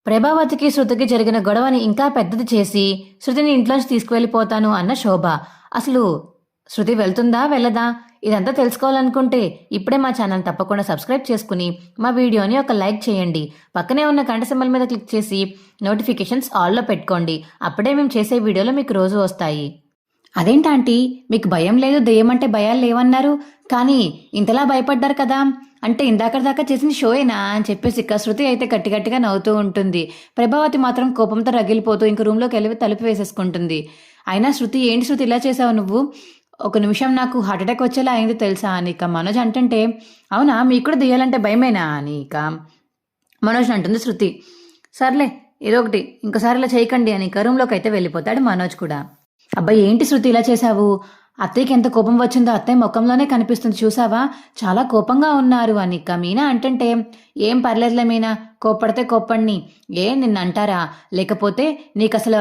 ప్రభావతికి శృతికి జరిగిన గొడవని ఇంకా పెద్దది చేసి శృతిని ఇంట్లోంచి తీసుకువెళ్ళిపోతాను అన్న శోభ. అసలు శృతి వెళ్తుందా వెళ్ళదా? ఇదంతా తెలుసుకోవాలనుకుంటే ఇప్పుడే మా ఛానల్ తప్పకుండా సబ్స్క్రైబ్ చేసుకుని మా వీడియోని ఒక లైక్ చేయండి. పక్కనే ఉన్న గంట సింబల్ మీద క్లిక్ చేసి నోటిఫికేషన్స్ ఆల్లో పెట్టుకోండి. అప్పుడే మేము చేసే వీడియోలు మీకు రోజు వస్తాయి. అదేంటాంటీ, మీకు భయం లేదు, దెయ్యం అంటే భయాలు లేవన్నారు, కానీ ఇంతలా భయపడ్డారు కదా, అంటే ఇందాక దాకా చేసిన షోయేనా అని చెప్పేసి శృతి అయితే గట్టి గట్టిగా నవ్వుతూ ఉంటుంది. ప్రభావతి మాత్రం కోపంతో రగిలిపోతూ ఇంక రూమ్లోకి వెళ్ళి తలుపు వేసేసుకుంటుంది. అయినా శృతి, ఏంటి శృతి ఇలా చేసావు నువ్వు? ఒక నిమిషం నాకు హార్ట్ అటాక్ వచ్చేలా అయింది తెలుసా అని ఇక మనోజ్ అంటుంటే, అవునా మీకు కూడా దెయ్యాలంటే భయమేనా అని ఇక మనోజ్ అంటుంది శృతి. సర్లే ఏదో ఒకటి, ఇంకోసారి ఇలా చేయకండి అని ఇక రూమ్లోకి అయితే వెళ్ళిపోతాడు మనోజ్ కూడా. అబ్బాయి ఏంటి శృతి ఇలా చేశావు? అత్తయ్యకి ఎంత కోపం వచ్చిందో అత్తయ్య ముఖంలోనే కనిపిస్తుంది, చూసావా, చాలా కోపంగా ఉన్నారు అని ఇక మీనా అంటుంటే, ఏం పర్లేదులే మీనా, కోప్పడితే కోప్పడిని, నిన్ను అంటారా, లేకపోతే నీకు అసలు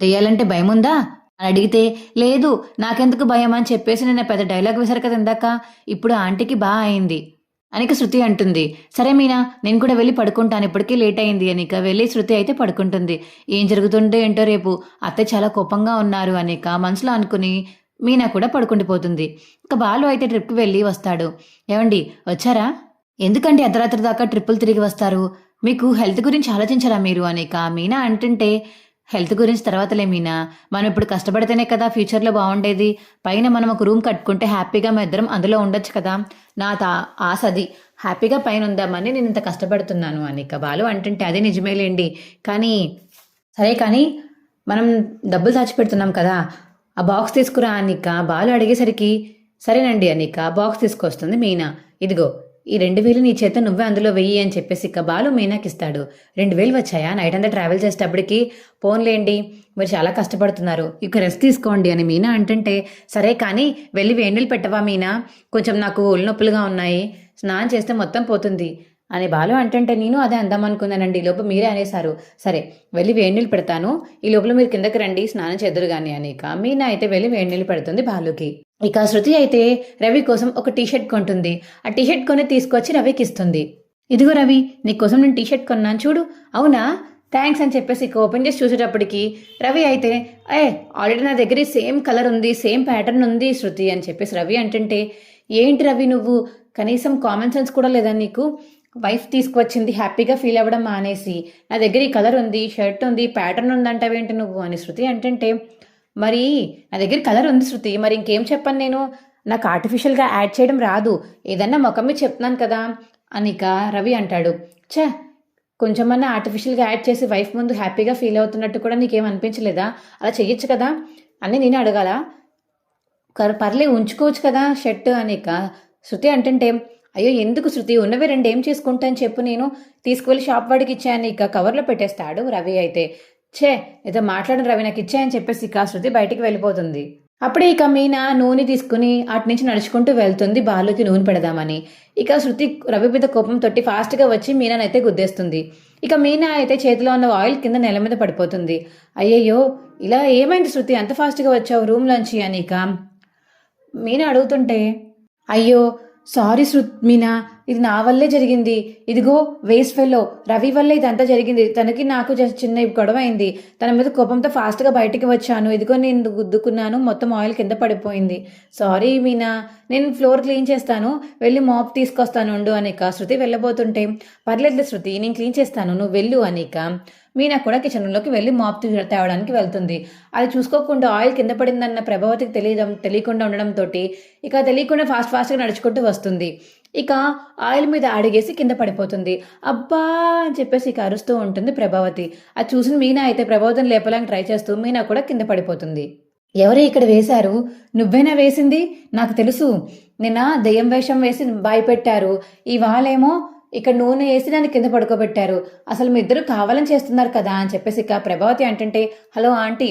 దెయ్యాలంటే భయం ఉందా అని అడిగితే, లేదు నాకెందుకు భయం అని చెప్పేసి నిన్న పెద్ద డైలాగ్ వేశారు కదా ఇందాక, ఇప్పుడు ఆంటీకి బాగా అయింది అనిక శృతి అంటుంది. సరే మీనా, నేను కూడా వెళ్ళి పడుకుంటాను, ఇప్పటికీ లేట్ అయింది అనిక వెళ్ళి శృతి అయితే పడుకుంటుంది. ఏం జరుగుతుందో ఏంటో రేపు, అత్తయ్య చాలా కోపంగా ఉన్నారు అనిక మనసులో అనుకుని మీనా కూడా పడుకుండిపోతుంది. ఇక బాలు అయితే ట్రిప్కి వెళ్ళి వస్తాడు. ఏమండి వచ్చారా? ఎందుకంటే అర్ధరాత్రి దాకా ట్రిప్పులు తిరిగి వస్తారు, మీకు హెల్త్ గురించి ఆలోచించరా మీరు అనిక మీనా అంటుంటే, హెల్త్ గురించి తర్వాతలే మీనా, మనం ఇప్పుడు కష్టపడితేనే కదా ఫ్యూచర్లో బాగుండేది, పైన మనం ఒక రూమ్ కట్టుకుంటే హ్యాపీగా మా ఇద్దరం అందులో ఉండొచ్చు కదా, నా ఆశ అది, హ్యాపీగా పైన ఉందామని నేను ఇంత కష్టపడుతున్నాను అనిక బాలు అంటుంటే, అదే నిజమేలేండి, కానీ సరే కానీ మనం డబ్బులు దాచిపెడుతున్నాం కదా, ఆ బాక్స్ తీసుకురా అనిక బాలు అడిగేసరికి, సరేనండి అనిక బాక్స్ తీసుకొస్తుంది మీనా. ఇదిగో ఈ 2,000 నీ చేత నువ్వే అందులో వెయ్యి అని చెప్పేసి ఇక బాలు మీనాకి ఇస్తాడు. 2,000 వచ్చాయా? నైట్ అంతా ట్రావెల్ చేసేటప్పటికి, పోన్లేండి మీరు చాలా కష్టపడుతున్నారు, ఇక రెస్ట్ తీసుకోండి అని మీనా అంటుంటే, సరే కానీ వెళ్ళి వేడినీళ్ళు పెట్టవా మీనా, కొంచెం నాకు ఒళ్ళు నొప్పులుగా ఉన్నాయి, స్నానం చేస్తే మొత్తం పోతుంది అని బాలు అంటుంటే, నేను అదే అందామనుకున్నానండి, ఈ లోపు మీరే అనేశారు, సరే వెళ్ళి వేడినీళ్ళు పెడతాను, ఈ లోపల మీరు కిందకి రండి స్నానం చేద్దరు కానీ అని ఇక మీనా అయితే వెళ్ళి వేడినీళ్ళు పెడుతుంది బాలుకి. ఇక శృతి అయితే రవి కోసం ఒక టీషర్ట్ కొంటుంది. ఆ టీషర్ట్ కొని తీసుకొచ్చి రవికి ఇస్తుంది. ఇదిగో రవి, నీకోసం నేను టీషర్ట్ కొన్నాను చూడు. అవునా, థ్యాంక్స్ అని చెప్పేసి ఇక ఓపెన్ చేసి చూసేటప్పటికి రవి అయితే, ఆల్రెడీ నా దగ్గర సేమ్ కలర్ ఉంది, సేమ్ ప్యాటర్న్ ఉంది శృతి అని చెప్పేసి రవి అంటుంటే, ఏంటి రవి నువ్వు కనీసం కామన్ సెన్స్ కూడా లేదా నీకు, వైఫ్ తీసుకువచ్చింది హ్యాపీగా ఫీల్ అవ్వడం మానేసి నా దగ్గర ఈ కలర్ ఉంది, షర్ట్ ఉంది, ప్యాటర్న్ ఉందంటావేంటి నువ్వు అని శృతి అంటుంటే, మరి నా దగ్గర కలర్ ఉంది శృతి, మరి ఇంకేం చెప్పను నేను, నాకు ఆర్టిఫిషియల్గా యాడ్ చేయడం రాదు, ఏదన్నా ముఖం మీద చెప్తున్నాను కదా అనిక రవి అంటాడు. కొంచెమన్నా ఆర్టిఫిషియల్గా యాడ్ చేసి వైఫ్ ముందు హ్యాపీగా ఫీల్ అవుతున్నట్టు కూడా నీకేం అనిపించలేదా, అలా చెయ్యొచ్చు కదా అని నేను అడగాల, పర్లే ఉంచుకోవచ్చు కదా షర్ట్ అనిక శృతి అంటుంటే, అయ్యో ఎందుకు శృతి, ఉన్నవి 2 ఏం చేసుకుంటాను చెప్పు, నేను తీసుకువెళ్ళి షాప్ వాడికి ఇచ్చాను ఇక కవర్లో పెట్టేస్తాడు రవి అయితే. ఏదో మాట్లాడిన రవి నాకు ఇచ్చాయని చెప్పేసి ఇక శృతి బయటికి వెళ్ళిపోతుంది. అప్పుడే ఇక మీనా నూనె తీసుకుని అటు నుంచి నడుచుకుంటూ వెళ్తుంది బాలుకి నూనె పెడదామని. ఇక శృతి రవి మీద కోపం తోటి ఫాస్ట్గా వచ్చి మీనానైతే గుద్దేస్తుంది. ఇక మీనా అయితే చేతిలో ఉన్న ఆయిల్ కింద నేల మీద పడిపోతుంది. అయ్యయ్యో ఇలా ఏమైంది శృతి, అంత ఫాస్ట్గా వచ్చావు రూమ్లోంచి అని ఇక మీనా అడుగుతుంటే, అయ్యో సారీ మీనా, ఇది నా వల్లే జరిగింది, ఇదిగో వేస్ట్ ఫెల్లో రవి వల్లే ఇదంతా జరిగింది, తనకి నాకు చిన్న గొడవ అయింది, తన మీద కోపంతో ఫాస్ట్గా బయటికి వచ్చాను, ఇదిగో నేను గుద్దుకున్నాను, మొత్తం ఆయిల్ కింద పడిపోయింది, సారీ మీనా, నేను ఫ్లోర్ క్లీన్ చేస్తాను, వెళ్ళి మాప్ తీసుకొస్తాను ఉండు అనిక శృతి వెళ్ళబోతుంటే, పర్లేదు శృతి నేను క్లీన్ చేస్తాను నువ్వు వెళ్ళు అనిక మీనా కూడా కిచెన్లోకి వెళ్ళి మాప్ తేవడానికి వెళ్తుంది. అది చూసుకోకుండా ఆయిల్ కింద పడిందన్న ప్రభావతికి తెలియకుండా ఉండడంతో ఇక తెలియకుండా ఫాస్ట్గా నడుచుకుంటూ వస్తుంది. ఇక ఆయిల్ మీద అడిగేసి కింద పడిపోతుంది. అబ్బా అని చెప్పేసి ఇక అరుస్తూ ఉంటుంది ప్రభావతి. అది చూసిన మీనా అయితే ప్రభావతిని లేపడానికి ట్రై చేస్తూ మీనా కూడా కింద పడిపోతుంది. ఎవరు ఇక్కడ వేశారు? నువ్వేనా వేసింది? నాకు తెలుసు, నిన్న దెయ్యం వేషం వేసి భయపెట్టారు, ఇవాళేమో ఇక్కడ నూనె వేసి దాన్ని కింద పడుకోబెట్టారు, అసలు మీ ఇద్దరు కావాలని చేస్తున్నారు కదా అని చెప్పేసి ఇక ప్రభావతి అంటుంటే, హలో ఆంటీ,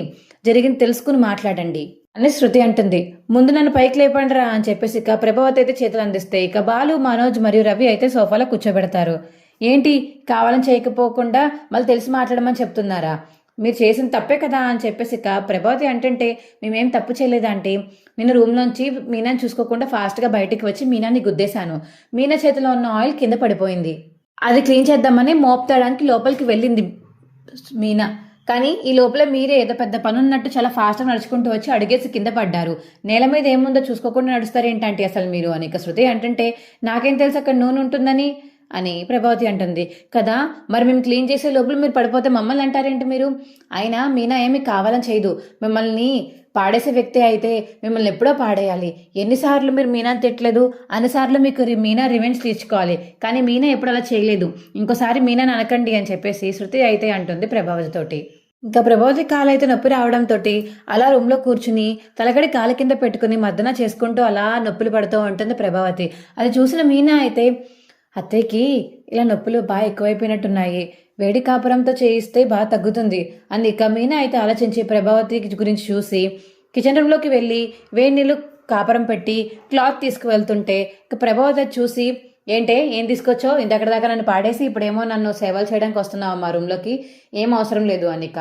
జరిగింది తెలుసుకుని మాట్లాడండి అని శృతి అంటుంది. ముందు నన్ను పైకి లేపండి రా అని చెప్పేసి ఇక ప్రభావతి అయితే చేతులు అందిస్తే ఇక బాలు, మనోజ్ మరియు రవి అయితే సోఫాలో కూర్చోబెడతారు. ఏంటి కావాలని చేయకపోకుండా మళ్ళీ తెలిసి మాట్లాడమని చెప్తున్నారా, మీరు చేసిన తప్పే కదా అని చెప్పేసి ఇక ప్రభావతి అంటుంటే, మేమేం తప్పు చేయలేదంటే, నేను రూమ్లోంచి మీనాని చూసుకోకుండా ఫాస్ట్గా బయటికి వచ్చి మీనాని గుద్దేశాను, మీనా చేతిలో ఉన్న ఆయిల్ కింద పడిపోయింది, అది క్లీన్ చేద్దామని మోపుతాడానికి లోపలికి వెళ్ళింది మీనా. కానీ ఈ లోపల మీరే ఏదో పెద్ద పని ఉన్నట్టు చాలా ఫాస్ట్గా నడుచుకుంటూ వచ్చి అడిగేసి కింద పడ్డారు. నేల మీద ఏముందో చూసుకోకుండా నడుస్తారేంటంటే అసలు మీరు అని ఇక శృతి అంటుంటే, నాకేం తెలుసు అక్కడ నూనె ఉంటుందని అని ప్రభావతి అంటుంది. కదా మరి మేము క్లీన్ చేసే లోపల మీరు పడిపోతే మమ్మల్ని అంటారేంటి మీరు? అయినా మీనా ఏమి కావాలని చేయదు. మిమ్మల్ని పాడేసే వ్యక్తి అయితే మిమ్మల్ని ఎప్పుడో పాడేయాలి. ఎన్నిసార్లు మీరు మీనాని తిట్టలేదు, అన్నిసార్లు మీకు మీనా రివెంజ్ తీర్చుకోవాలి. కానీ మీనా ఎప్పుడు అలా చేయలేదు. ఇంకోసారి మీనాని అనకండి అని చెప్పేసి శృతి అయితే అంటుంది ప్రభావతితోటి. ఇంకా ప్రభావతి కాలైతే నొప్పి రావడంతో అలా రూమ్లో కూర్చుని తలగడి కాలు కింద పెట్టుకుని మద్దన చేసుకుంటూ అలా నొప్పులు పడుతూ ఉంటుంది ప్రభావతి. అది చూసిన మీనా అయితే, అత్తయ్యకి ఇలా నొప్పులు బాగా ఎక్కువైపోయినట్టున్నాయి, వేడి కాపురంతో చేయిస్తే బాగా తగ్గుతుంది అని ఇక మీనా అయితే ఆలోచించి ప్రభావతి గురించి చూసి కిచెన్ రూమ్లోకి వెళ్ళి వేడి నీళ్ళు కాపురం పెట్టి క్లాత్ తీసుకువెళ్తుంటే ఇక ప్రభావతి చూసి, ఏంటే ఏం తీసుకొచ్చో, ఇంతకటి దాకా నన్ను పాడేసి ఇప్పుడేమో నన్ను సేవలు చేయడానికి వస్తున్నావు మా రూమ్లోకి, ఏం అవసరం లేదు అనిక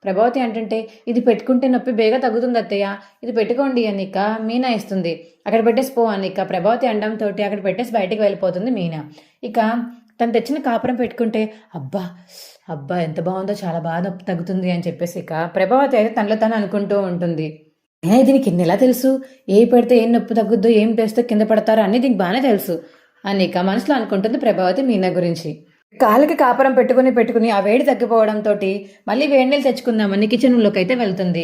ప్రభావతి అంటుంటే, ఇది పెట్టుకుంటే నొప్పి బేగా తగ్గుతుంది అత్తయ్య, ఇది పెట్టుకోండి అనిక మీనా ఇస్తుంది. అక్కడ పెట్టేసి పో అనిక ప్రభావతి అండంతో అక్కడ పెట్టేసి బయటికి వెళ్ళిపోతుంది మీనా. ఇక తను తెచ్చిన కాపురం పెట్టుకుంటే, అబ్బా అబ్బా ఎంత బాగుందో, చాలా బాగా నొప్పి తగ్గుతుంది అని చెప్పేసి ఇక ప్రభావతి అయితే తనలో తను అనుకుంటూ ఉంటుంది. దీనికి ఎలా తెలుసు, ఏ పెడితే ఏం నొప్పి తగ్గుద్దో, ఏం చేస్తే కింద పడతారో అన్నీ దీనికి బాగానే తెలుసు అని ఇక మనసులో అనుకుంటుంది ప్రభావతి మీనా గురించి. కాళ్ళకి కాపురం పెట్టుకుని ఆ వేడి తగ్గిపోవడంతో మళ్ళీ వేడి నీళ్ళు తెచ్చుకుందామని కిచెన్ రూమ్లోకి అయితే వెళ్తుంది.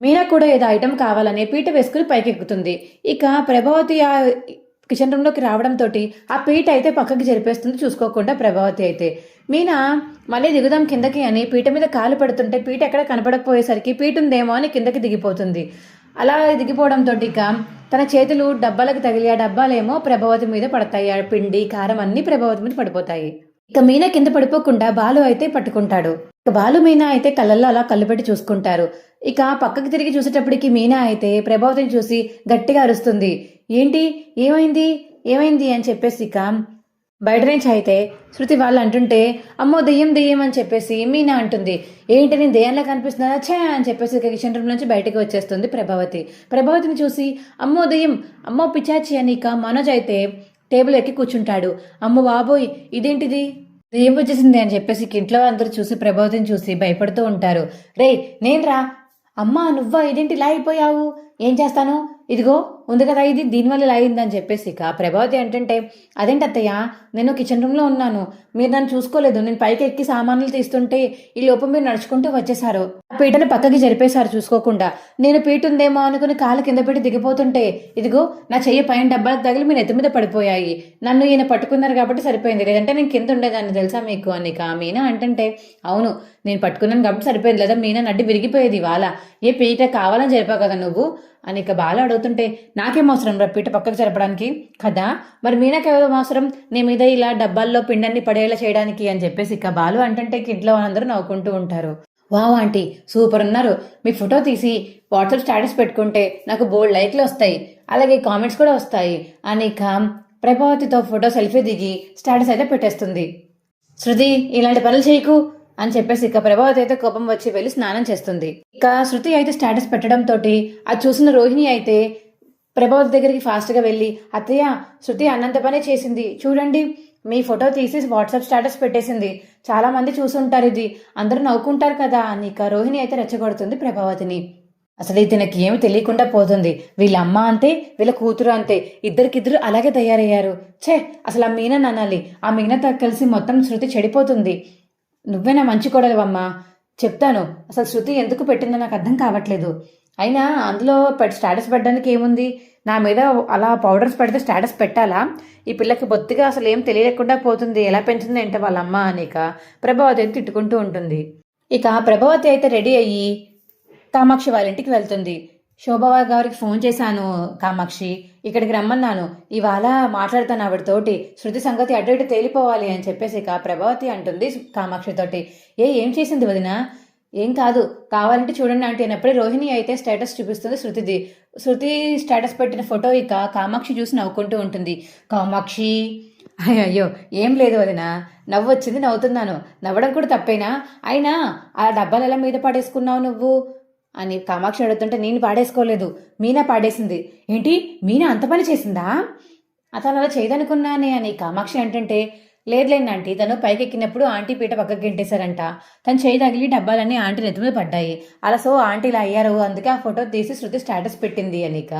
మీనా కూడా ఏదో ఐటెం కావాలని పీట వేసుకుని పైకి ఎక్కుతుంది. ఇక ప్రభావతి ఆ కిచెన్ రూమ్లోకి రావడంతో ఆ పీట అయితే పక్కకి జరిపేస్తుంది చూసుకోకుండా ప్రభావతి అయితే. మీనా మళ్ళీ దిగుదాం కిందకి అని పీట మీద కాలు పెడుతుంటే పీట ఎక్కడ కనపడకపోయేసరికి పీట ఉందేమో అని కిందకి దిగిపోతుంది. అలా దిగిపోవడంతో ఇక తన చేతులు డబ్బాలకు తగిలి ఆ డబ్బాలేమో ప్రభావతి మీద పడతాయి. ఆ పిండి కారం అన్ని ప్రభావతి మీద పడిపోతాయి. ఇక మీనా కింద పడిపోకుండా బాలు అయితే పట్టుకుంటాడు. ఇక బాలు మీనా అయితే కళ్ళల్లో అలా కళ్ళు పెట్టి చూసుకుంటారు. ఇక పక్కకి తిరిగి చూసేటప్పటికి మీనా అయితే ప్రభావతిని చూసి గట్టిగా అరుస్తుంది. ఏంటి, ఏమైంది ఏమైంది అని చెప్పేసి ఇక బయట నుంచి అయితే శృతి వాళ్ళు అంటుంటే, అమ్మో దెయ్యం దెయ్యం అని చెప్పేసి మీనా అంటుంది. ఏంటి నేను దెయ్యంలా కనిపిస్తున్నా ఛే అని చెప్పేసి ఇక కిచెన్ రూమ్ నుంచి బయటకు వచ్చేస్తుంది ప్రభావతి. ప్రభావతిని చూసి అమ్మో దెయ్యం, అమ్మో పిచాచి అని ఇక మనోజ్ అయితే టేబుల్ ఎక్కి కూర్చుంటాడు. అమ్మో బాబోయ్ ఇదేంటిది, దెయ్యం వచ్చేసింది అని చెప్పేసి ఇంట్లో అందరూ చూసి ప్రభావతిని చూసి భయపడుతూ ఉంటారు. రే నేను రా, అమ్మా నువ్వా, ఇదేంటి ఇలా అయిపోయావు, ఏం చేస్తాను, ఇదిగో ఉంది కదా ఇది, దీనివల్ల ఇలా అయిందని చెప్పేసి ఇక ప్రభావతి అంటుంటే, అదేంటి అత్తయ్య, నేను కిచెన్ రూమ్లో ఉన్నాను, మీరు నన్ను చూసుకోలేదు, నేను పైకి ఎక్కి సామాన్లు తీస్తుంటే ఈ లోపం మీరు నడుచుకుంటూ వచ్చేసారు, ఆ పీటను పక్కకి జరిపేశారు చూసుకోకుండా, నేను పీట ఉందేమో అనుకుని కాలు కింద పెట్టి దిగిపోతుంటే ఇదిగో నా చెయ్యి పైన డబ్బాలకు తగిలి మీ నెత్తి మీద పడిపోయాయి, నన్ను ఈయన పట్టుకున్నారు కాబట్టి సరిపోయింది, లేదంటే నేను కింద ఉండేదాన్ని తెలుసా మీకు అని ఇక మీనా అంటుంటే, అవును నేను పట్టుకున్నాను కాబట్టి సరిపోయింది, లేదా మీనా నడ్డి విరిగిపోయేది ఇవాళ, ఏ పీట కావాలని జరిపావు కదా నువ్వు అని ఇక బాలు అడుగుతుంటే, నాకేం అవసరం రా పీట పక్కకు జరపడానికి కదా, మరి మీనాకేమో అవసరం నీ మీద ఇలా డబ్బాల్లో పిండాన్ని పడేలా చేయడానికి అని చెప్పేసి ఇక బాలు అంటుంటే ఇంట్లో అందరూ నవ్వుకుంటూ ఉంటారు. వావ్ ఆంటీ సూపర్ ఉన్నారు, మీ ఫోటో తీసి వాట్సాప్ స్టేటస్ పెట్టుకుంటే నాకు బోల్డ్ లైక్లు వస్తాయి, అలాగే కామెంట్స్ కూడా వస్తాయి అని ఇక ప్రభావతితో ఫోటో సెల్ఫీ దిగి స్టేటస్ అయితే పెట్టేస్తుంది. శృతి ఇలాంటి పనులు చేయకు అని చెప్పేసి ఇక ప్రభావతి అయితే కోపం వచ్చి వెళ్ళి స్నానం చేస్తుంది. ఇక శృతి అయితే స్టేటస్ పెట్టడంతో అది చూసిన రోహిణి అయితే ప్రభావతి దగ్గరికి ఫాస్ట్గా వెళ్ళి, అత్తయ్య శృతి అన్నంత పనే చేసింది చూడండి, మీ ఫోటో తీసి వాట్సాప్ స్టేటస్ పెట్టేసింది, చాలా మంది చూసుంటారు, ఇది అందరూ నవ్వుకుంటారు కదా అని ఇక రోహిణి అయితే రెచ్చగొడుతుంది ప్రభావతిని. అసలు తినకి ఏమి తెలియకుండా పోతుంది, వీళ్ళ అమ్మ అంతే వీళ్ళ కూతురు అంతే, ఇద్దరికిద్దరు అలాగే తయారయ్యారు, ఛే అసలు ఆ మీనని అనాలి, ఆ మీనతో కలిసి మొత్తం శృతి చెడిపోతుంది, నువ్వేనా మంచి కొడలవమ్మా, చెప్తాను అసలు శృతి ఎందుకు పెట్టిందో నాకు అర్థం కావట్లేదు, అయినా అందులో స్టేటస్ పెట్టడానికి ఏముంది, నా మీద అలా పౌడర్స్ పెడితే స్టేటస్ పెట్టాలా, ఈ పిల్లకి బొత్తిగా అసలు ఏం తెలియకుండా పోతుంది, ఎలా పెంచింది అంటే వాళ్ళ అమ్మ అనిక ప్రభావతి అయితే తిట్టుకుంటూ ఉంటుంది. ఇక ప్రభావతి అయితే రెడీ అయ్యి కామాక్షి వాళ్ళ ఇంటికి వెళ్తుంది. శోభావా గారికి ఫోన్ చేశాను కామాక్షి, ఇక్కడికి రమ్మన్నాను, ఇవాళ మాట్లాడతాను ఆవిడతోటి, శృతి సంగతి అటు ఇటు తేలిపోవాలి అని చెప్పేసి ఇక ప్రభావతి అంటుంది కామాక్షితోటి. ఏం చేసింది వదిన, ఏం కాదు కావాలంటే చూడండి అంటే అన్నప్పుడే రోహిణి అయితే స్టేటస్ చూపిస్తుంది శృతిది. శృతి స్టేటస్ పెట్టిన ఫోటో ఇక కామాక్షి చూసి నవ్వుకుంటూ ఉంటుంది. కామాక్షి అయ్యో ఏం లేదు వదిన, నవ్వు వచ్చింది నవ్వుతున్నాను, నవ్వడం కూడా తప్పేనా, అయినా ఆ డబ్బాలు ఎలా మీద పడేసుకున్నావు నువ్వు అని కామాక్షి అడుగుతుంటే, నేను పాడేసుకోలేదు మీనా పాడేసింది. ఏంటి మీనా అంత పని చేసిందా, అతను అలా చేయదనుకున్నానే అని కామాక్షి అంటుంటే, లేదులేండి ఆంటీ, తను పైకెక్కినప్పుడు ఆంటీ పీట పక్కకి గెంటేశారంట. తను చేయి తగిలి డబ్బాలన్నీ ఆంటీ నెత్తి మీద పడ్డాయి. అలా సో ఆంటీ ఇలా అయ్యారు, అందుకే ఆ ఫోటో తీసి శృతి స్టేటస్ పెట్టింది అనిక.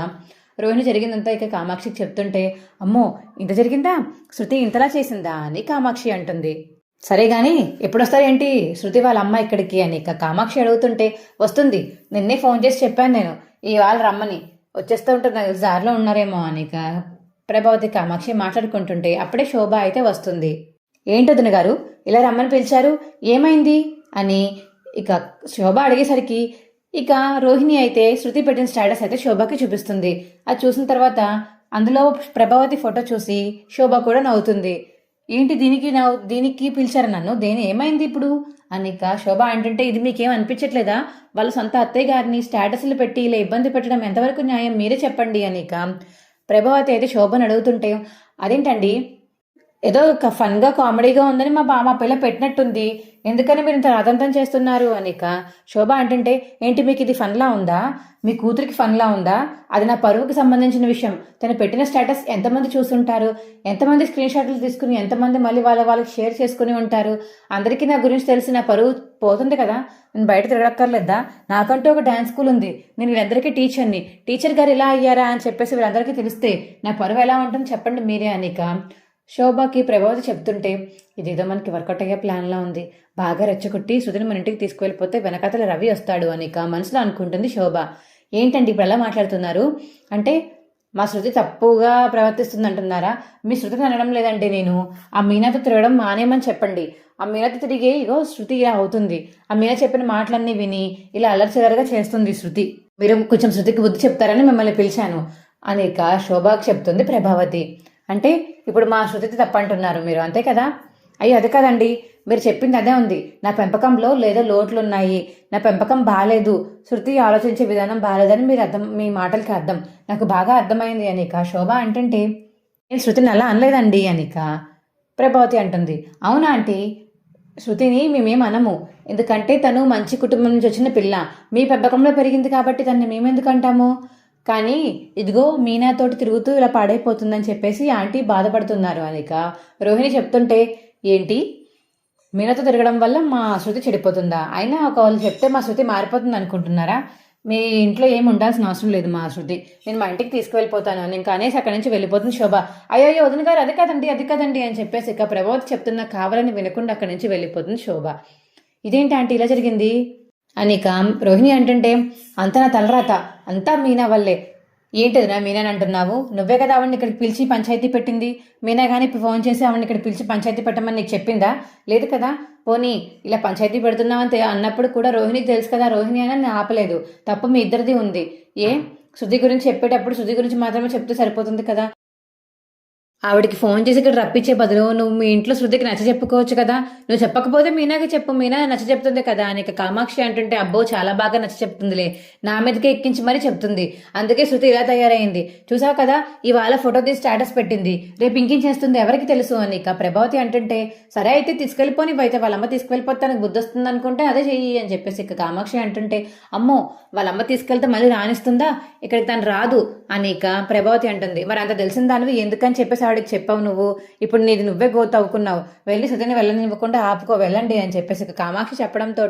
రోహిణి జరిగిందంతా ఇక కామాక్షికి చెప్తుంటే, అమ్మో ఇంత జరిగిందా, శృతి ఇంతలా చేసిందా అని కామాక్షి అంటుంది. సరే గాని ఎప్పుడొస్తారేంటి శృతి వాళ్ళ అమ్మ ఇక్కడికి అని ఇక కామాక్షి అడుగుతుంటే, వస్తుంది, నిన్నే ఫోన్ చేసి చెప్పాను నేను ఇవాళ రమ్మని, వచ్చేస్తూ ఉంటుంది, నాకు దారిలో ఉన్నారేమో అనిక ప్రభావతి కామాక్షి మాట్లాడుకుంటుంటే అప్పుడే శోభ అయితే వస్తుంది. ఏంటొదిన గారు ఇలా రమ్మని పిలిచారు, ఏమైంది అని ఇక శోభ అడిగేసరికి ఇక రోహిణి అయితే శృతి పెట్టిన స్టేటస్ అయితే శోభకి చూపిస్తుంది. అది చూసిన తర్వాత అందులో ప్రభావతి ఫోటో చూసి శోభ కూడా నవ్వుతుంది. ఏంటి దీనికి పిలిచారు నన్ను, ఏమైంది ఇప్పుడు అనిక శోభ అంటుంటే, ఇది మీకేం అనిపించట్లేదా, వాళ్ళ సొంత అత్తయ్య గారిని స్టేటస్లు పెట్టి ఇలా ఇబ్బంది పెట్టడం ఎంతవరకు న్యాయం, మీరే చెప్పండి అనిక ప్రభావతి అయితే శోభను అడుగుతుంటే, అదేంటండి ఏదో ఫన్గా కామెడీగా ఉందని మా పిల్ల పెట్టినట్టుంది, ఎందుకని మీరు ఇంత రాదంతం చేస్తున్నారు అనిక శోభ అంటుంటే, ఏంటి మీకు ఇది ఫన్లా ఉందా, మీ కూతురికి ఫన్లా ఉందా, అది నా పరువుకి సంబంధించిన విషయం, తను పెట్టిన స్టేటస్ ఎంతమంది చూస్తుంటారు, ఎంతమంది స్క్రీన్ షాట్లు తీసుకుని ఎంతమంది మళ్ళీ వాళ్ళకి షేర్ చేసుకుని ఉంటారు, అందరికీ నా గురించి తెలిసి నా పరువు పోతుంది కదా, నేను బయట తిరగక్కర్లేదా, నాకంటూ ఒక డ్యాన్స్ స్కూల్ ఉంది, నేను వీళ్ళందరికీ టీచర్ని, టీచర్ గారు ఇలా అయ్యారా అని చెప్పేసి వీళ్ళందరికీ తెలిస్తే నా పరువు ఎలా ఉంటుంది చెప్పండి మీరే అనిక శోభకి ప్రభావతి చెప్తుంటే, ఇదేదో మనకి వర్కౌట్ అయ్యే ప్లాన్లా ఉంది, బాగా రెచ్చగొట్టి శృతిని మన ఇంటికి తీసుకువెళ్ళిపోతే వెనకాతల రవి వస్తాడు అనిక మనసులో అనుకుంటుంది శోభ. ఏంటండి ఇప్పుడు ఎలా మాట్లాడుతున్నారు అంటే, మా శృతి తప్పుగా ప్రవర్తిస్తుంది అంటున్నారా, మీ శృతిని అనడం లేదండి, నేను ఆ మీనాతో తిరగడం మానేమని చెప్పండి, ఆ మీనాతో తిరిగి ఇగో శృతి ఇలా అవుతుంది, ఆ మీనా చెప్పిన మాటలన్నీ విని ఇలా అల్లరిచిల్లరగా చేస్తుంది శృతి, మీరు కొంచెం శృతికి బుద్ధి చెప్తారని మిమ్మల్ని పిలిచాను అనిక శోభకి చెప్తుంది ప్రభావతి. అంటే ఇప్పుడు మా శృతికి తప్పంటున్నారు మీరు, అంతే కదా, అయ్యో అది కాదండి, మీరు చెప్పింది అదే ఉంది, నా పెంపకంలో లేదో లోట్లున్నాయి, నా పెంపకం బాగాలేదు, శృతి ఆలోచించే విధానం బాగాలేదని మీ మాటలకి అర్థం, నాకు బాగా అర్థమైంది అనిక శోభ అంటుంటే, నేను శృతిని అలా అనలేదండి అనిక ప్రభావతి అంటుంది. అవునా ఆంటీ, శృతిని మేమేం అనము, ఎందుకంటే తను మంచి కుటుంబం నుంచి వచ్చిన పిల్ల, మీ పెంపకంలో పెరిగింది కాబట్టి తనని మేమెందుకు అంటాము, కానీ ఇదిగో మీనాతోటి తిరుగుతూ ఇలా పాడైపోతుందని చెప్పేసి ఆంటీ బాధపడుతున్నారు అనిక రోహిణి చెప్తుంటే, ఏంటి మీనాతో తిరగడం వల్ల మా శృతి చెడిపోతుందా, అయినా ఒకవేళ చెప్తే మా శృతి మారిపోతుంది అనుకుంటున్నారా, మీ ఇంట్లో ఏమి ఉండాల్సిన అవసరం లేదు, మా శృతి నేను మా ఇంటికి తీసుకువెళ్ళిపోతాను నేను అనేసి అక్కడి నుంచి వెళ్ళిపోతుంది శోభ. అయ్యో వదిన గారు అది కదండి అని చెప్పేసి ఇక ప్రభావతి చెప్తున్నా కావాలని వినకుండా అక్కడి నుంచి వెళ్ళిపోతుంది శోభ. ఇదేంటి ఆంటీ ఇలా జరిగింది అనిక రోహిణి అంటుంటే, అంతా నా తలరాత, అంతా మీనా వల్లే. ఏంటిది నా మీనాని అంటున్నావు, నువ్వే కదా ఆవిడని ఇక్కడికి పిలిచి పంచాయతీ పెట్టింది, మీనా కానీ ఫోన్ చేసి ఆవిడని ఇక్కడ పిలిచి పంచాయతీ పెట్టమని నీకు చెప్పిందా, లేదు కదా, పోనీ ఇలా పంచాయతీ పెడుతున్నావంతే అన్నప్పుడు కూడా రోహిణికి తెలుసు కదా, రోహిణి అని నేను ఆపలేదు, తప్పు మీ ఇద్దరిది ఉంది, శృతి గురించి చెప్పేటప్పుడు శృతి గురించి మాత్రమే చెప్తే సరిపోతుంది కదా, ఆవిడికి ఫోన్ చేసి ఇక్కడ రప్పించే బదులు నువ్వు మీ ఇంట్లో శృతికి నచ్చ చెప్పుకోవచ్చు కదా, నువ్వు చెప్పకపోతే మీనాకి చెప్పు, మీనా నచ్చ చెప్తుంది కదా అని కామాక్షి అంటుంటే, అబ్బో చాలా బాగా నచ్చ చెప్తుందిలే, నా మీదకే ఎక్కించి మరీ చెప్తుంది, అందుకే శృతి ఇలా తయారైంది, చూసావు కదా ఇవాళ ఫోటో తీసి స్టేటస్ పెట్టింది, రేపు ఇంకించేస్తుంది ఎవరికి తెలుసు అని ప్రభావతి అంటుంటే, సరే అయితే తీసుకెళ్ళిపోని, అయితే వాళ్ళమ్మ తీసుకెళ్ళిపోతానికి బుద్ధి వస్తుంది అనుకుంటే అదే చెయ్యి అని చెప్పేసి ఇక కామాక్షి అంటుంటే, అమ్మో వాళ్ళమ్మ తీసుకెళ్తే మళ్ళీ రానిస్తుందా, ఇక్కడికి తను రాదు అని ప్రభావతి అంటుంది. మరి అంత తెలిసిన దానివి ఎందుకని చెప్పేసి ఆవిడకి చెప్పావు నువ్వు, ఇప్పుడు నీది నువ్వే గోతవ్వుకున్నావు, వెళ్ళి శృతిని వెళ్ళనివ్వకుండా ఆపుకో, వెళ్ళండి అని చెప్పేసి ఇక కామాక్షి చెప్పడంతో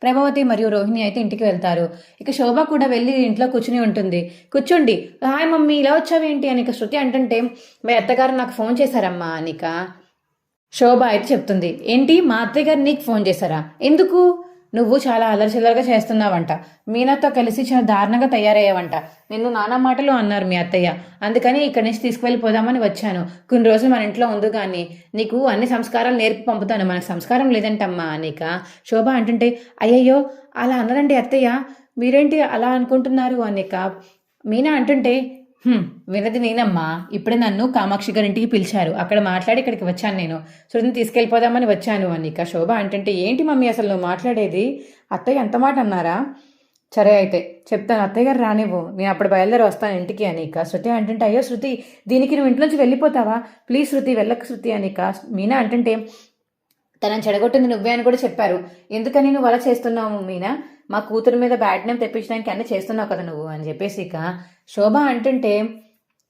ప్రభావతి మరియు రోహిణి అయితే ఇంటికి వెళ్తారు. ఇక శోభ కూడా వెళ్ళి ఇంట్లో కూర్చుని ఉంటుంది. కూర్చోండి, హాయ్ మమ్మీ ఇలా వచ్చావేంటి అని ఇక శృతి అంటుంటే, మీ అత్తగారు నాకు ఫోన్ చేశారమ్మా అనిక శోభ అయితే చెప్తుంది. ఏంటి మా అత్తయ్య గారు నీకు ఫోన్ చేశారా, ఎందుకు, నువ్వు చాలా అల్లరిచిల్లరగా చేస్తున్నావంట, మీనాతో కలిసి చాలా దారుణంగా తయారయ్యావంట, నిన్ను నానా మాటలు అన్నారు మీ అత్తయ్య, అందుకని ఇక్కడి నుంచి తీసుకువెళ్ళిపోదామని వచ్చాను, కొన్ని రోజులు మన ఇంట్లో ఉంది కానీ నీకు అన్ని సంస్కారాలు నేర్పి పంపుతాను, మనకు సంస్కారం లేదంటమ్మా అనిక శోభ అంటుంటే, అయ్యయ్యో అలా అన్నదండి అత్తయ్య, మీరేంటి అలా అనుకుంటున్నారు అనిక మీనా అంటుంటే, వినది నేనమ్మా, ఇప్పుడే నన్ను కామాక్షి గారింటికి పిలిచారు, అక్కడ మాట్లాడి ఇక్కడికి వచ్చాను, నేను శృతిని తీసుకెళ్ళిపోదామని వచ్చాను అనిక శోభ అంటుంటే, ఏంటి మమ్మీ అసలు నువ్వు మాట్లాడేది, అత్తయ్య ఎంత మాట అన్నారా, సరే అయితే చెప్తాను, అత్తయ్య గారు రానివ్వు, నేను అప్పుడు బయలుదేరి వస్తాను ఇంటికి అనిక శృతి అంటుంటే, అయ్యో శృతి దీనికి నువ్వు ఇంట్లోంచి వెళ్ళిపోతావా, ప్లీజ్ శృతి వెళ్ళక శృతి అనిక మీనా అంటుంటే, తనని చెడగొట్టింది నువ్వే అని కూడా చెప్పారు, ఎందుకని నువ్వు అలా చేస్తున్నావు మీనా, మా కూతురు మీద బ్యాడ్ నేమ్ తెప్పించడానికి అన్నీ చేస్తున్నావు కదా నువ్వు అని చెప్పేసి ఇక శోభ అంటుంటే,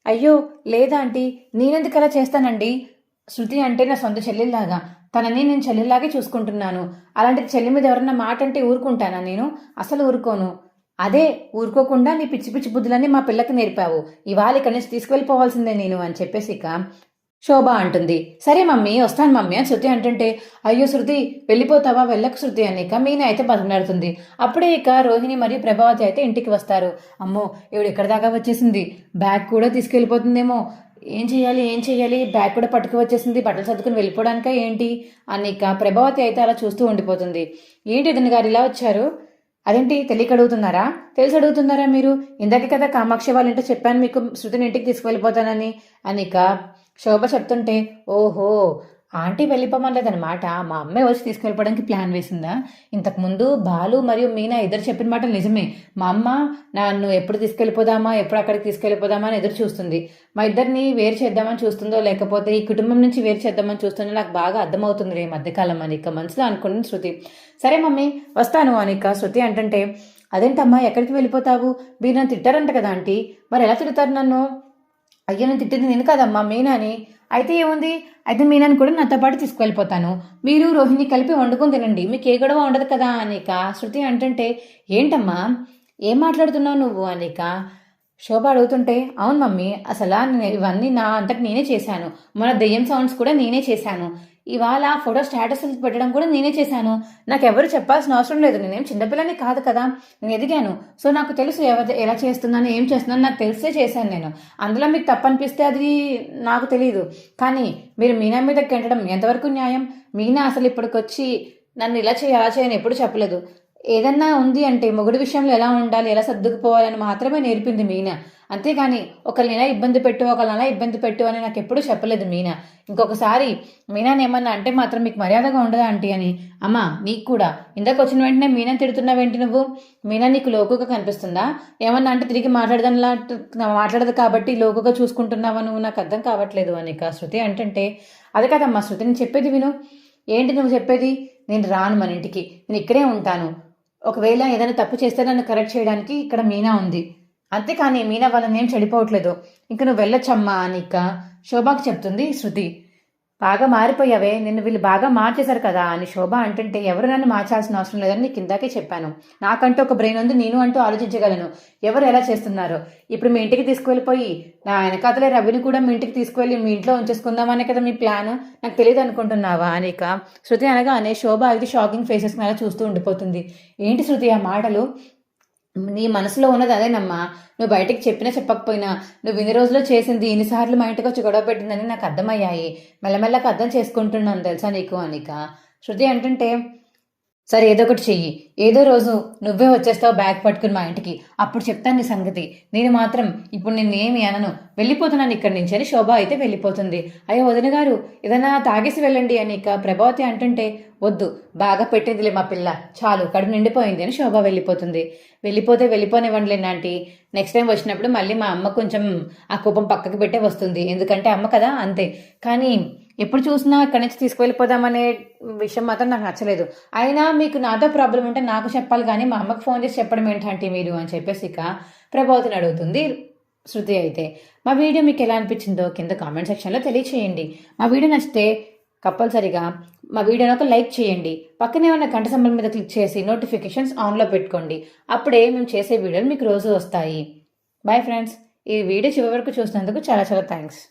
అయ్యో లేదా ఆంటీ, నేనెందుకు అలా చేస్తానండి, శృతి అంటే నా సొంత చెల్లెల్లాగా, తనని నేను చెల్లెల్లాగే చూసుకుంటున్నాను. అలాంటిది చెల్లి మీద ఎవరన్నా మాట అంటే ఊరుకుంటానా నేను? అసలు ఊరుకోను. అదే ఊరుకోకుండా నీ పిచ్చి పిచ్చి బుద్ధులన్నీ మా పిల్లకి నేర్పావు. ఇవాళ ఇక్కడి నుంచి తీసుకువెళ్ళిపోవాల్సిందే నేను అని చెప్పేసి ఇక శోభ అంటుంది. సరే మమ్మీ, వస్తాను మమ్మీ అని శృతి అంటుంటే, అయ్యో శృతి వెళ్ళిపోతావా, వెళ్ళకు శృతి అని ఇక మీనా అయితే బతిమలాడుతుంది. అప్పుడే ఇక రోహిణి మరియు ప్రభావతి అయితే ఇంటికి వస్తారు. అమ్మో ఈవిడ ఎక్కడి దాకా వచ్చేసింది, బ్యాగ్ కూడా తీసుకెళ్ళిపోతుందేమో, ఏం చేయాలి, బ్యాగ్ కూడా పట్టుకు వచ్చేసింది, బట్టలు సర్దుకుని వెళ్ళిపోవడానికా ఏంటి అని ఇక ప్రభావతి అయితే అలా చూస్తూ ఉండిపోతుంది. ఏంటి ఇతని గారు ఇలా వచ్చారు, అదేంటి తెలియక అడుగుతున్నారా, తెలిసి అడుగుతున్నారా మీరు? ఇందాకే కదా కామాక్షి వాళ్ళ ఇంట్లో చెప్పాను మీకు శృతిని ఇంటికి తీసుకువెళ్ళిపోతానని అని ఇక శోభ చెప్తుంటే, ఓహో ఆంటీ వెళ్ళిపోమనలేదనమాట, మా అమ్మాయి వచ్చి తీసుకెళ్ళిపోవడానికి ప్లాన్ వేసిందా? ఇంతకుముందు బాలు మరియు మీనా ఇద్దరు చెప్పిన మాట నిజమే. మా అమ్మ నన్ను ఎప్పుడు తీసుకెళ్ళిపోదామా, ఎప్పుడు అక్కడికి తీసుకెళ్ళిపోదామా అని ఎదురు చూస్తుంది. మా ఇద్దరిని వేరు చేద్దామని చూస్తుందో లేకపోతే ఈ కుటుంబం నుంచి వేరు చేద్దామని చూస్తుందో నాకు బాగా అర్థమవుతుంది రే మధ్యకాలం అని ఇక మనసులో అనుకుంటుంది శృతి. సరే మమ్మీ వస్తాను అని ఇక శృతి అంటుంటే, అదేంటమ్మా ఎక్కడికి వెళ్ళిపోతావు, మీరు నన్ను తిట్టారంట కదా ఆంటీ, మరి ఎలా తిడతారు నన్ను? అయ్యో నేను తిట్టింది నేను కదమ్మా మీనాని. అయితే ఏముంది, అయితే మీనాని కూడా నాతో పాటు తీసుకువెళ్ళిపోతాను, మీరు రోహిణి కలిపి వండుకొని తినండి, మీకు ఏ గొడవ ఉండదు కదా అనిక శృతి అంటుంటే, ఏంటమ్మా ఏం మాట్లాడుతున్నావు నువ్వు అనిక శోభ అడుగుతుంటే, అవును మమ్మీ అసలు ఇవన్నీ నా అంతటి నేనే చేశాను, మన దెయ్యం సౌండ్స్ కూడా నేనే చేశాను, ఇవాళ ఫోటో స్టేటస్ పెట్టడం కూడా నేనే చేశాను, నాకు ఎవరు చెప్పాల్సిన అవసరం లేదు, నేనేం చిన్నపిల్లని కాదు కదా, నేను ఎదిగాను, సో నాకు తెలుసు ఎలా చేస్తున్నాను ఏం చేస్తున్నాను నాకు తెలిసే చేశాను నేను, అందులో మీకు తప్పనిపిస్తే అది నాకు తెలియదు, కానీ మీరు మీనా మీద కెంటడం ఎంతవరకు న్యాయం? మీనా అసలు ఇప్పటికొచ్చి నన్ను ఇలా చేయి అలా చేయని ఎప్పుడు చెప్పలేదు, ఏదన్నా ఉంది అంటే మొగుడు విషయంలో ఎలా ఉండాలి, ఎలా సర్దుకుపోవాలని మాత్రమే నేర్పింది మీనా, అంతేగాని ఒకళ్ళని ఎలా ఇబ్బంది పెట్టు ఒకళ్ళని ఎలా ఇబ్బంది పెట్టు అని నాకు ఎప్పుడూ చెప్పలేదు మీనా. ఇంకొకసారి మీనాని ఏమన్నా అంటే మాత్రం మీకు మర్యాదగా ఉండదా ఆంటీ అని. అమ్మా నీకు కూడా ఇందాక వచ్చిన వెంటనే మీనా తిడుతున్నావేంటి నువ్వు? మీనా నీకు లోకుగా కనిపిస్తుందా? ఏమన్నా అంటే తిరిగి మాట్లాడదు కాబట్టి లోకుగా చూసుకుంటున్నావా నువ్వు, నాకు అర్థం కావట్లేదు అని శృతి అంటుంటే, అదే కదమ్మా శృతి నేను చెప్పేది విను. ఏంటి నువ్వు చెప్పేది? నేను రాను మన ఇంటికి, నేను ఇక్కడే ఉంటాను, ఒకవేళ ఏదైనా తప్పు చేస్తే నన్ను కరెక్ట్ చేయడానికి ఇక్కడ మీనా ఉంది, అంతేకాని మీనా వాళ్ళని ఏం చెడిపోవట్లేదు, ఇంక నువ్వు వెళ్ళొచ్చమ్మా అని ఇక శోభాకి చెప్తుంది శృతి. బాగా మారిపోయావే, నిన్ను వీళ్ళు బాగా మార్చేశారు కదా అని శోభ అంటుంటే, ఎవరు నన్ను మార్చాల్సిన అవసరం లేదని నీకు ఇందాకే చెప్పాను, నాకంటూ ఒక బ్రెయిన్ ఉంది, నేను అంటూ ఆలోచించగలను, ఎవరు ఎలా చేస్తున్నారో. ఇప్పుడు మీ ఇంటికి తీసుకువెళ్ళిపోయి నా వెనకాతలే రవిని కూడా మీ ఇంటికి తీసుకువెళ్ళి మీ ఇంట్లో ఉంచేసుకుందామనే కదా మీ ప్లాన్, నాకు తెలియదు అనుకుంటున్నావా అనిక శృతి అనగానే శోభ అయితే షాకింగ్ ఫేసెస్ అలా చూస్తూ ఉండిపోతుంది. ఏంటి శృతి ఆ మాటలు? నీ మనసులో ఉన్నది అదేనమ్మా, నువ్వు బయటకు చెప్పినా చెప్పకపోయినా నువ్వు ఇన్ని రోజుల్లో చేసింది, ఇన్నిసార్లు మా ఇంటికి వచ్చి గొడవ పెట్టిందని నాకు అర్థమయ్యాయి, మెల్లమెల్లగా అర్థం చేసుకుంటున్నాను తెలుసా నీకు అనిక శృతి అంటుంటే, సరే ఏదో ఒకటి చెయ్యి, ఏదో రోజు నువ్వే వచ్చేస్తావు బ్యాగ్ పట్టుకుని మా ఇంటికి, అప్పుడు చెప్తాను నీ సంగతి, నేను మాత్రం ఇప్పుడు నిన్నేమి అనను, వెళ్ళిపోతున్నాను ఇక్కడి నుంచి అని శోభ అయితే వెళ్ళిపోతుంది. అయ్యో వదిన గారు ఏదైనా తాగేసి వెళ్ళండి అని ఇక ప్రభావతి అంటుంటే, వద్దు బాగా పెట్టిందిలే మా పిల్ల, చాలు కడుపు నిండిపోయింది అని శోభ వెళ్ళిపోతుంది. వెళ్ళిపోతే వెళ్ళిపోనివ్వండిలేండి ఆంటీ, నెక్స్ట్ టైం వచ్చినప్పుడు మళ్ళీ మా అమ్మ కొంచెం ఆ కోపం పక్కకి పెట్టే వస్తుంది, ఎందుకంటే అమ్మ కదా అంతే, కానీ ఎప్పుడు చూసినా ఇక్కడి నుంచి తీసుకువెళ్ళిపోదామనే విషయం మాత్రం నాకు నచ్చలేదు. అయినా మీకు నాతో ప్రాబ్లం ఉంటే నాకు చెప్పాలి కానీ మా అమ్మకు ఫోన్ చేసి చెప్పడం ఏంటంటే మీరు అని చెప్పేసి ఇక ప్రభావతిని అడుగుతుంది శృతి అయితే. మా వీడియో మీకు ఎలా అనిపించిందో కింద కామెంట్ సెక్షన్లో తెలియచేయండి. మా వీడియో నచ్చితే కంపల్సరీగా మా వీడియోని ఒక లైక్ చేయండి, పక్కనే ఉన్న గంట సింబల్ మీద క్లిక్ చేసి నోటిఫికేషన్స్ ఆన్లో పెట్టుకోండి, అప్పుడే మేము చేసే వీడియోలు మీకు రోజు వస్తాయి. బాయ్ ఫ్రెండ్స్, ఈ వీడియో చివరి వరకు చూసినందుకు చాలా చాలా థ్యాంక్స్.